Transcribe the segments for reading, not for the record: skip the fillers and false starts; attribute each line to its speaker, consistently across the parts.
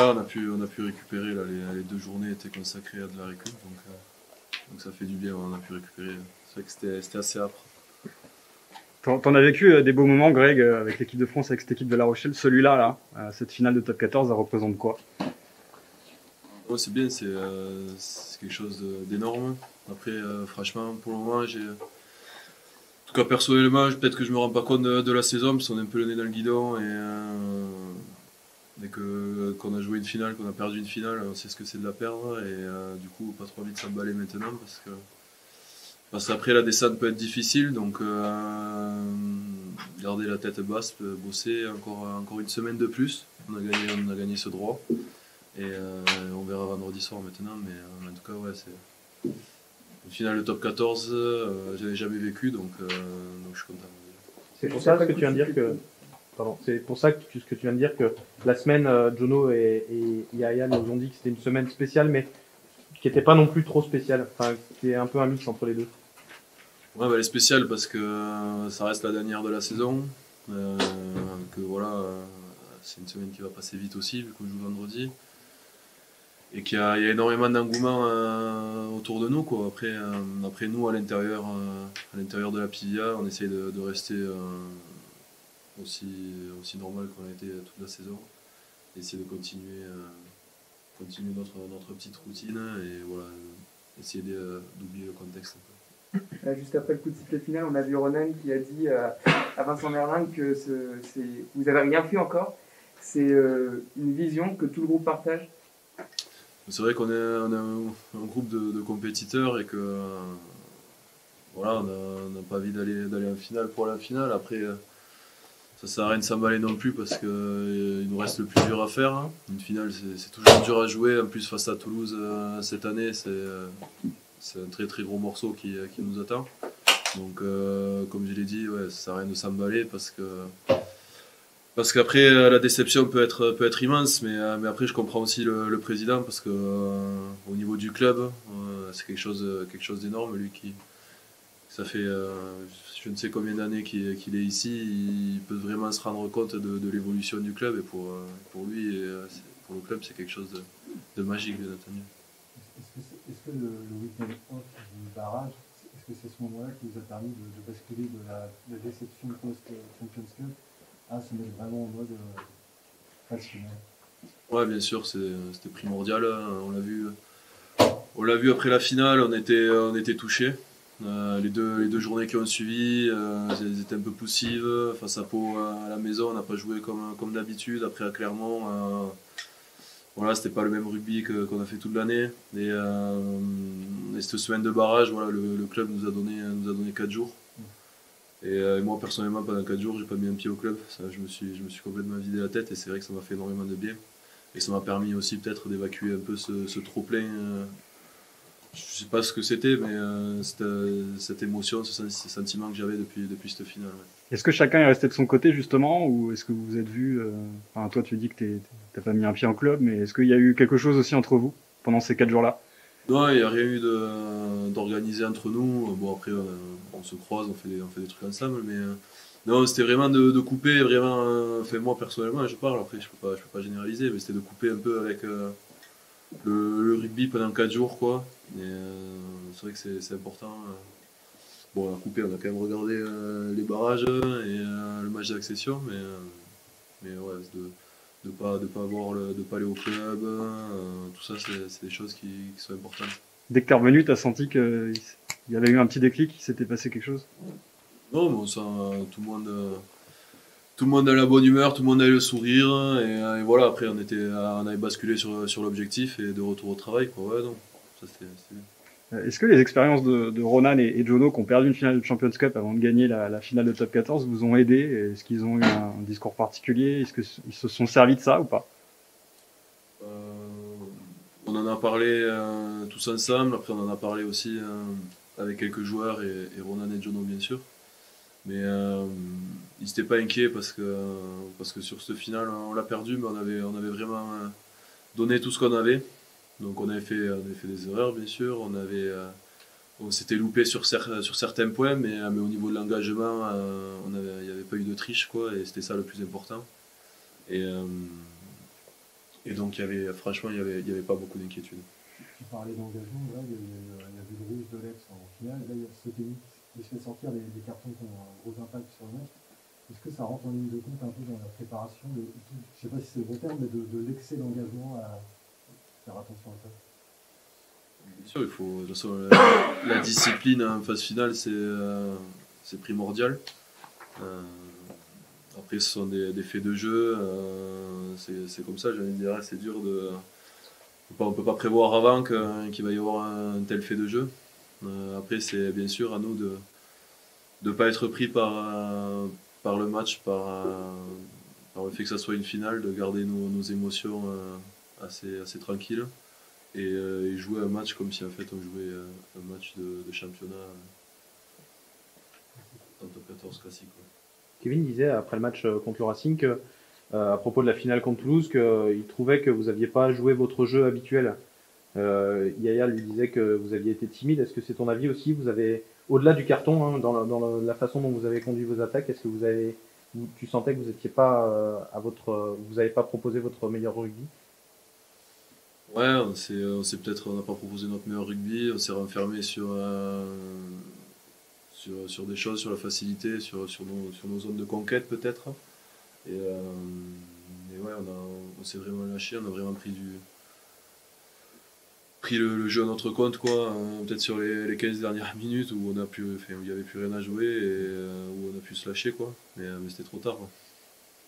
Speaker 1: on a pu récupérer. Là, les 2 journées étaient consacrées à de la récup, donc ça fait du bien, on a pu récupérer. C'est vrai que c'était assez âpre.
Speaker 2: T'en as vécu des beaux moments, Greg, avec l'équipe de France, avec cette équipe de La Rochelle. Celui-là, cette finale de top 14, ça représente quoi?
Speaker 1: Ouais, c'est bien, c'est quelque chose d'énorme. Après, franchement, pour le moment, en tout cas personnellement, peut-être que je me rends pas compte de la saison, parce qu'on est un peu le nez dans le guidon et qu'on a joué une finale, qu'on a perdu une finale, on sait ce que c'est de la perdre et du coup, pas trop envie de s'emballer maintenant parce qu'après la descente peut être difficile, donc garder la tête basse, bosser encore une semaine de plus. On a gagné ce droit. Et on verra vendredi soir maintenant, mais en tout cas, ouais, c'est une finale de top 14, je n'avais jamais vécu, donc je suis content.
Speaker 3: C'est pour ça ce que tu viens de dire que. Pardon, c'est pour ça que ce que tu viens de dire que la semaine, Jono et Yaya nous ont dit que c'était une semaine spéciale, mais qui n'était pas non plus trop spéciale. Enfin, qui est un peu un mix entre les deux.
Speaker 1: Ouais, bah, elle est spéciale parce que ça reste la dernière de la saison. Que voilà, c'est une semaine qui va passer vite aussi, vu qu'on joue vendredi. Et il y a énormément d'engouement autour de nous, quoi. Après nous, à l'intérieur de la PIA, on essaye de rester aussi normal qu'on a été toute la saison. Essayer de continuer notre petite routine et voilà, essayer d'oublier le contexte un
Speaker 4: peu. Juste après le coup de sifflet final, on a vu Ronan qui a dit à Vincent Merlin que vous n'avez rien fait encore. C'est une vision que tout le groupe partage.
Speaker 1: C'est vrai qu'on est un groupe de compétiteurs et que voilà, on n'a pas envie d'aller en finale pour la finale. Après, ça sert à rien de s'emballer non plus parce qu'il nous reste le plus dur à faire. Hein. Une finale, c'est toujours dur à jouer. En plus, face à Toulouse cette année, c'est un très très gros morceau qui nous attend. Donc, comme je l'ai dit, ouais, ça sert à rien de s'emballer parce qu'après la déception peut être immense, mais après je comprends aussi le président parce que au niveau du club, c'est quelque chose d'énorme. Lui ça fait je ne sais combien d'années qu'il est ici, il peut vraiment se rendre compte de l'évolution du club et pour lui et pour le club c'est quelque chose de magique bien entendu.
Speaker 5: Est-ce que le week-end off du barrage, est-ce que c'est ce moment-là qui vous a permis de basculer de la déception post-Champions Cup à se mettre vraiment en mode phase finale?
Speaker 1: Ouais, bien sûr, c'était primordial. On l'a vu après la finale, on était touchés. Les deux journées qui ont suivi, elles étaient un peu poussives. Face à Pau à la maison, on n'a pas joué comme d'habitude. Après à Clermont, voilà, c'était pas le même rugby qu'on a fait toute l'année. Et cette semaine de barrage, voilà, le club nous a donné 4 jours. Et moi personnellement pendant 4 jours j'ai pas mis un pied au club, ça, je me suis complètement vidé la tête et c'est vrai que ça m'a fait énormément de bien. Et ça m'a permis aussi peut-être d'évacuer un peu ce trop-plein. Je sais pas ce que c'était, mais cette émotion, ce sentiment que j'avais depuis cette finale. Ouais.
Speaker 2: Est-ce que chacun est resté de son côté justement, ou est-ce que vous vous êtes vu enfin, toi tu dis que t'as pas mis un pied en club, mais est-ce qu'il y a eu quelque chose aussi entre vous pendant ces 4 jours-là?
Speaker 1: Non, il n'y a rien eu d'organisé entre nous. Bon, après, on se croise, on fait des trucs ensemble, mais non, c'était vraiment de couper, vraiment. Enfin, moi, personnellement, je parle, après, je peux pas généraliser, mais c'était de couper un peu avec le rugby pendant 4 jours, quoi. Et c'est vrai que c'est important. Bon, on a coupé, on a quand même regardé les barrages et le match d'accession, mais ouais, de pas aller au club, tout ça c'est des choses qui sont importantes.
Speaker 2: Dès que t'es revenu, t'as senti qu'il y avait eu un petit déclic, il s'était passé quelque chose?
Speaker 1: Non, mais tout le monde a la bonne humeur, tout le monde a le sourire et voilà, après on avait basculé sur l'objectif et de retour au travail, quoi. Ouais, non, ça c'était bien.
Speaker 2: Est-ce que les expériences de Ronan et Jono qui ont perdu une finale de Champions Cup avant de gagner la finale de top 14 vous ont aidé? Est-ce qu'ils ont eu un discours particulier? Est-ce qu'ils se sont servis de ça ou pas?
Speaker 1: On en a parlé tous ensemble, après on en a parlé aussi avec quelques joueurs et Ronan et Jono bien sûr. Mais ils n'étaient pas inquiets parce que sur ce final on l'a perdu, mais on avait vraiment donné tout ce qu'on avait. Donc on avait fait des erreurs bien sûr, on s'était loupé sur certains points, mais au niveau de l'engagement, il n'y avait pas eu de triche, quoi, et c'était ça le plus important. Et Et donc franchement, il y avait pas beaucoup d'inquiétude.
Speaker 5: Tu parlais d'engagement, là, il y a vu le rouge de l'Ex en finale, là il y a ce tennis qui se fait sortir des cartons qui ont un gros impact sur le match. Est-ce que ça rentre en ligne de compte un peu dans la préparation, je ne sais pas si c'est le bon terme, mais de l'excès d'engagement à faire attention à ça?
Speaker 1: Bien sûr, il faut, de toute façon, la discipline en phase finale, c'est primordial. Après, ce sont des faits de jeu, c'est comme ça, j'ai envie de dire, c'est dur de... On ne peut pas prévoir avant qu'il va y avoir un tel fait de jeu. Après, c'est bien sûr à nous de ne pas être pris par le match, par le fait que ça soit une finale, de garder nos émotions assez tranquilles et jouer un match comme si en fait on jouait un match de championnat en top 14 classique. Ouais.
Speaker 3: Kevin disait après le match contre le Racing que, à propos de la finale contre Toulouse, qu'il trouvait que vous n'aviez pas joué votre jeu habituel. Yaya lui disait que vous aviez été timide. Est-ce que c'est ton avis aussi? Vous avez, au-delà du carton, hein, dans la façon dont vous avez conduit vos attaques, est-ce que tu sentais que vous n'étiez pas vous n'avez pas proposé votre meilleur rugby?
Speaker 1: Ouais, on n'a pas proposé notre meilleur rugby, on s'est renfermé sur des choses, sur la facilité, sur nos zones de conquête peut-être. Et ouais, on s'est vraiment lâché, on a vraiment pris le jeu à notre compte, quoi. Peut-être sur les 15 dernières minutes où il n'y avait plus rien à jouer et où on a pu se lâcher, quoi. Mais c'était trop tard, quoi.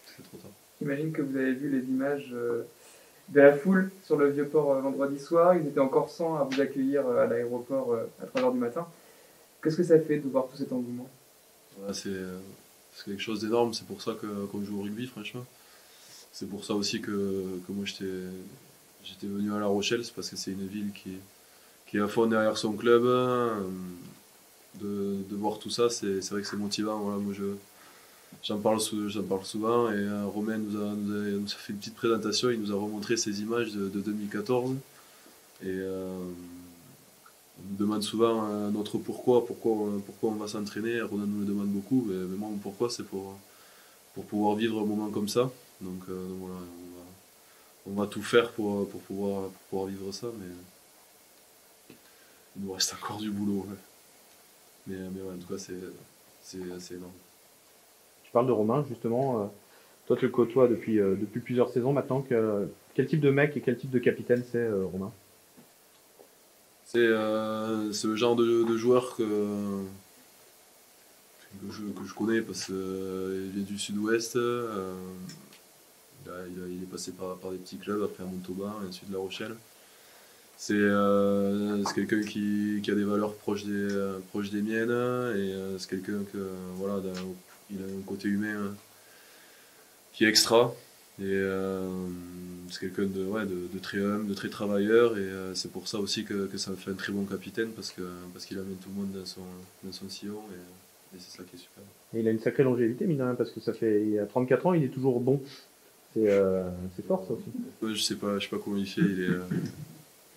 Speaker 1: C'était trop tard.
Speaker 4: J'imagine que vous avez vu les images de la foule sur le Vieux-Port vendredi soir. Ils étaient encore 100 à vous accueillir à l'aéroport à 3h du matin. Qu'est-ce que ça fait de voir tout cet engouement?
Speaker 1: Ouais, c'est quelque chose d'énorme, c'est pour ça qu'on joue au rugby, franchement. C'est pour ça aussi que moi j'étais venu à La Rochelle, c'est parce que c'est une ville qui est à fond derrière son club. De voir tout ça, c'est vrai que c'est motivant. Voilà, moi j'en parle souvent et Romain nous a fait une petite présentation, il nous a remontré ces images de 2014 et on nous demande souvent notre pourquoi on va s'entraîner. Ronan nous le demande beaucoup, mais moi mon pourquoi c'est pour pouvoir vivre un moment comme ça. Donc voilà, on va tout faire pour pouvoir vivre ça, mais il nous reste encore du boulot. Ouais. Mais ouais, en tout cas c'est assez énorme.
Speaker 3: Tu parles de Romain, justement. Toi, tu le côtoies depuis plusieurs saisons maintenant. Quel type de mec et quel type de capitaine c'est, Romain?
Speaker 1: C'est le genre de joueur que je connais parce qu'il vient du sud-ouest. Il est passé par des petits clubs, après à Montauban et ensuite La Rochelle. C'est quelqu'un qui a des valeurs proches des miennes et c'est quelqu'un que voilà, il a un côté humain qui est extra. Et c'est quelqu'un de très humble, de très travailleur et c'est pour ça aussi que ça me fait un très bon capitaine parce qu'il amène tout le monde dans son sillon et c'est ça qui est super.
Speaker 3: Et il a une sacrée longévité, mine de rien, parce que il a 34 ans, il est toujours bon. C'est fort, ça aussi.
Speaker 1: Ouais, je sais pas comment il fait, il est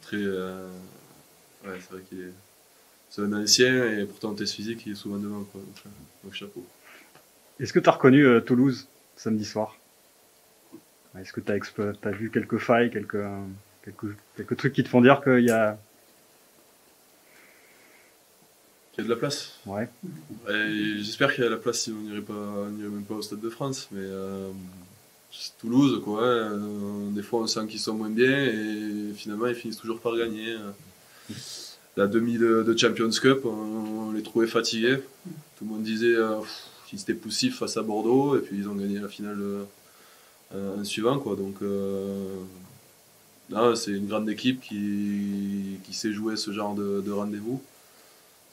Speaker 1: très... ouais, c'est vrai c'est un ancien et pourtant en test physique il est souvent devant, quoi. Donc chapeau.
Speaker 2: Est-ce que tu as reconnu Toulouse samedi soir? Est-ce que tu as vu quelques failles, quelques trucs qui te font dire qu'il y a...
Speaker 1: Il y a de la place.
Speaker 2: Ouais.
Speaker 1: Et j'espère qu'il y a de la place si on n'irait même pas au Stade de France, mais Toulouse, quoi. Des fois on sent qu'ils sont moins bien et finalement ils finissent toujours par gagner. La demi de Champions Cup, on les trouvait fatigués. Tout le monde disait qu'ils étaient poussifs face à Bordeaux et puis ils ont gagné la finale suivant, quoi. Donc là, c'est une grande équipe qui sait jouer ce genre de rendez-vous.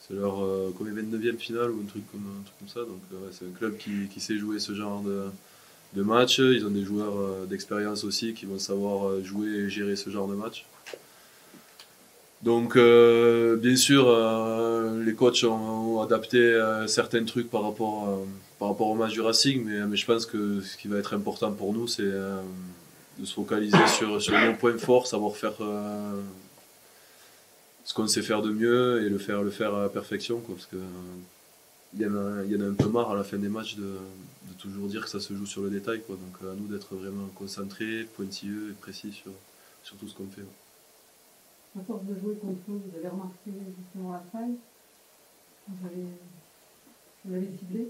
Speaker 1: C'est leur 29e finale ou un truc comme ça. Donc c'est un club qui sait jouer ce genre de match. Ils ont des joueurs d'expérience aussi qui vont savoir jouer et gérer ce genre de match. Donc bien sûr, les coachs ont adapté certains trucs par rapport au match du Racing, mais je pense que ce qui va être important pour nous, c'est de se focaliser sur nos points forts, savoir faire ce qu'on sait faire de mieux et le faire à la perfection, quoi, parce que il y en a un peu marre à la fin des matchs de toujours dire que ça se joue sur le détail, quoi. Donc à nous d'être vraiment concentrés, pointilleux et précis sur tout ce qu'on fait.
Speaker 6: À force de jouer contre eux, vous avez remarqué justement la faille. Vous l'avez ciblé.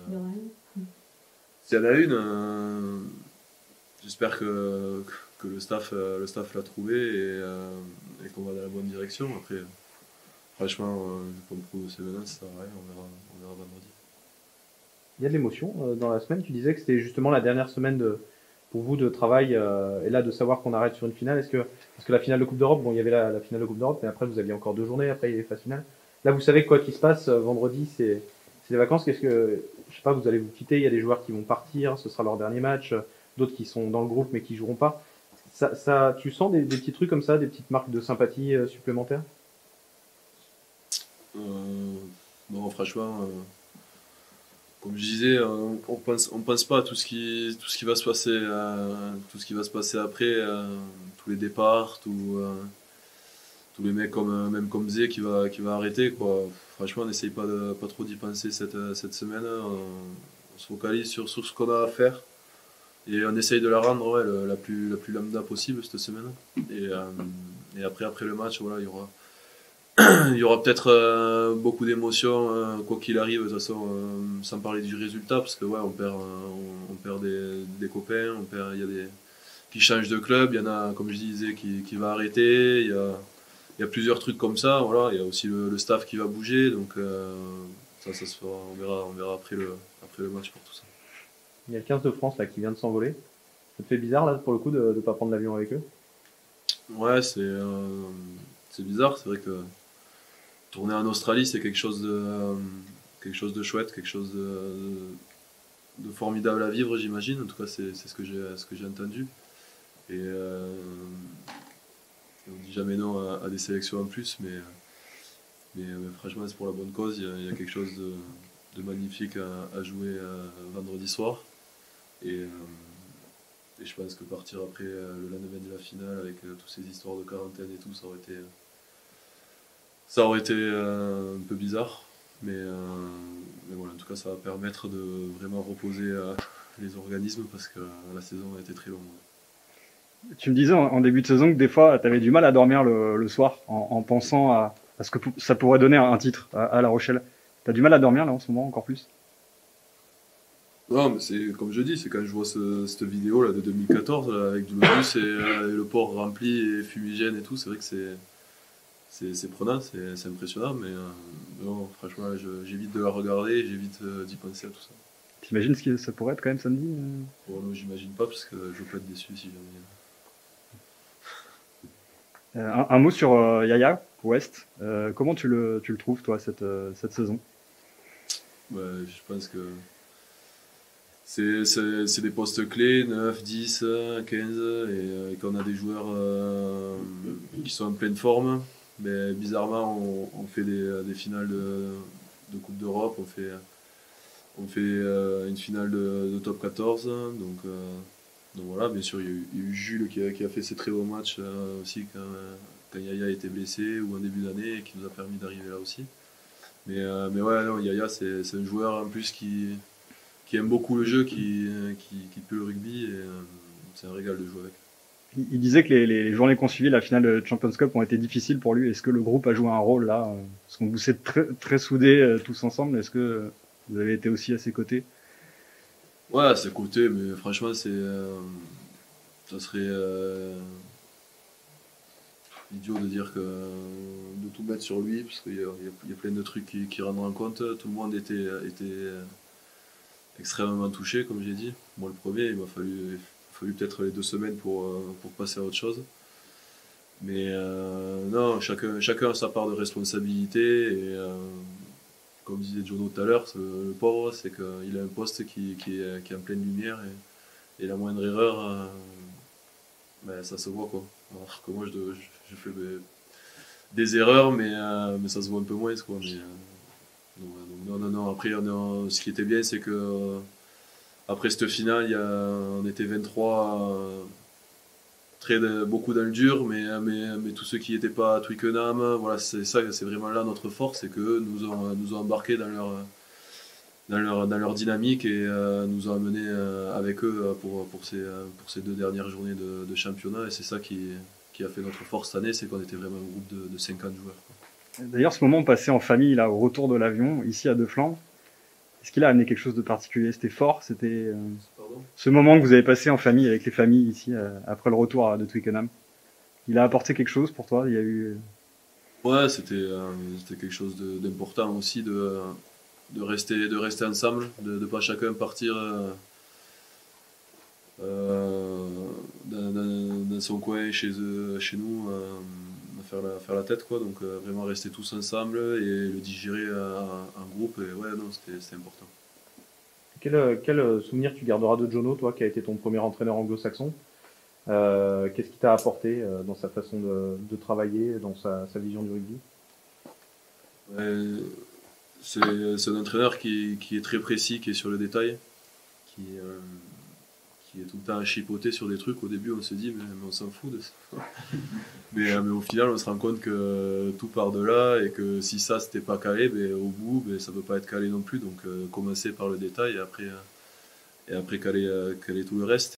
Speaker 6: Il y en a une.
Speaker 1: S'il y en a une, j'espère que le staff l'a trouvé et qu'on va dans la bonne direction. Après, franchement, je ne prouve ces menaces, ça sert à rien, on verra vendredi.
Speaker 3: Il y a de l'émotion dans la semaine. Tu disais que c'était justement la dernière semaine pour vous de travail et là de savoir qu'on arrête sur une finale. Parce que la finale de Coupe d'Europe, bon, il y avait la finale de Coupe d'Europe, mais après vous aviez encore 2 journées, après il y a les phases finales. Là, vous savez que quoi qu'il se passe, vendredi, c'est les vacances. Qu'est-ce que, je sais pas, vous allez vous quitter, il y a des joueurs qui vont partir, ce sera leur dernier match, d'autres qui sont dans le groupe mais qui joueront pas. Tu sens des petits trucs comme ça, des petites marques de sympathie supplémentaires?
Speaker 1: Non, franchement, comme je disais, on pense pas à tout ce qui va se passer, tout ce qui va se passer après, tous les départs, tous les mecs même comme Zé qui va arrêter, quoi. Franchement, on n'essaye pas trop d'y penser cette semaine. On se focalise sur ce qu'on a à faire et on essaye de la rendre la plus lambda possible cette semaine. Et après le match, voilà, il y aura peut-être beaucoup d'émotions, quoi qu'il arrive, de toute façon, sans parler du résultat, parce que ouais, on perd des copains, il y a des qui changent de club, il y en a, comme je disais, qui va arrêter, il y a plusieurs trucs comme ça, voilà, il y a aussi le staff qui va bouger, donc ça se fera, on verra après le match pour tout ça.
Speaker 3: Il y a le 15 de France là qui vient de s'envoler. Ça te fait bizarre là pour le coup de ne pas prendre l'avion avec eux?
Speaker 1: Ouais, c'est bizarre, c'est vrai que tourner en Australie, c'est quelque chose de chouette, quelque chose de formidable à vivre, j'imagine. En tout cas, c'est ce que j'ai entendu. Et on dit jamais non à des sélections en plus, mais franchement, c'est pour la bonne cause. Il y a quelque chose de magnifique à jouer vendredi soir. Et je pense que partir après le lendemain de la finale avec toutes ces histoires de quarantaine et tout, ça aurait été un peu bizarre. Mais voilà, en tout cas, ça va permettre de vraiment reposer les organismes parce que la saison a été très longue.
Speaker 2: Tu me disais en début de saison que des fois, tu avais du mal à dormir le soir en pensant à ce que ça pourrait donner un titre à La Rochelle. Tu as du mal à dormir là en ce moment, encore plus?
Speaker 1: Non, mais c'est comme je dis, c'est quand je vois cette vidéo là de 2014 là, avec Doulobus et le port rempli et fumigène et tout, c'est vrai que c'est prenant, c'est impressionnant, mais non, franchement, j'évite de la regarder, j'évite d'y penser à tout ça.
Speaker 2: T'imagines ce que ça pourrait être quand même samedi?
Speaker 1: Bon, non, j'imagine pas parce que je veux pas être déçu si jamais.
Speaker 2: Un mot sur Yaya West. Comment tu le trouves toi cette saison?
Speaker 1: Ouais, je pense que c'est des postes clés, 9, 10, 15, et qu'on a des joueurs qui sont en pleine forme. Mais bizarrement, on fait des finales de Coupe d'Europe, on fait une finale de top 14. Donc voilà, bien sûr, il y a eu Jules qui a fait ses très bons matchs aussi quand Yaya était blessé ou en début d'année et qui nous a permis d'arriver là aussi. Mais ouais, non, Yaya, c'est un joueur en plus qui aime beaucoup le jeu, qui peut le rugby et c'est un régal de jouer avec.
Speaker 2: Il disait que les journées qu'on suivit la finale de Champions Cup ont été difficiles pour lui. Est-ce que le groupe a joué un rôle là? Parce qu'on vous êtes très, très soudés tous ensemble. Est-ce que vous avez été aussi à ses côtés?
Speaker 1: Ouais, à ses côtés, mais franchement, ça serait idiot de dire de tout mettre sur lui, parce qu'il y a plein de trucs qui rentrent en compte. Tout le monde était extrêmement touché, comme j'ai dit. Moi, le premier, il m'a fallu peut-être les 2 semaines pour passer à autre chose. Mais non, chacun a sa part de responsabilité. Et comme disait Jono tout à l'heure, le pauvre, c'est qu'il a un poste qui est en pleine lumière. Et la moindre erreur, ben, ça se voit, quoi. Alors que moi, je fais des erreurs, mais ça se voit un peu moins, quoi. Mais, non. Après, ce qui était bien, c'est que après cette finale, on était 23, beaucoup dans le dur, mais tous ceux qui n'étaient pas à Twickenham, voilà, c'est ça, c'est vraiment là notre force, c'est qu'eux nous ont embarqués dans leur dynamique et nous ont amenés avec eux pour ces 2 dernières journées de championnat. Et c'est ça qui a fait notre force cette année, c'est qu'on était vraiment un groupe de 50 joueurs.
Speaker 2: D'ailleurs, ce moment passé en famille, là, au retour de l'avion, ici à Defland, est-ce qu'il a amené quelque chose de particulier? C'était fort? C'était ce moment que vous avez passé en famille avec les familles ici, après le retour de Twickenham. Il a apporté quelque chose pour toi? Il y a eu...
Speaker 1: Ouais, c'était quelque chose d'important aussi de rester ensemble, de pas chacun partir dans son coin chez nous faire la tête, quoi. Donc vraiment rester tous ensemble et le digérer en groupe. Et ouais, non, c'était important.
Speaker 3: Quel souvenir tu garderas de Jono, toi, qui a été ton premier entraîneur anglo-saxon? Qu'est-ce qui t'a apporté dans sa façon de travailler, dans sa vision du rugby?
Speaker 1: Ouais, c'est un entraîneur qui est très précis, qui est sur le détail, qui est tout le temps à chipoter sur des trucs. Au début, on se dit, mais on s'en fout de ça. mais au final, on se rend compte que tout part de là et que si ça, c'était pas calé, au bout, ça peut pas être calé non plus. Donc, commencer par le détail et après caler tout le reste.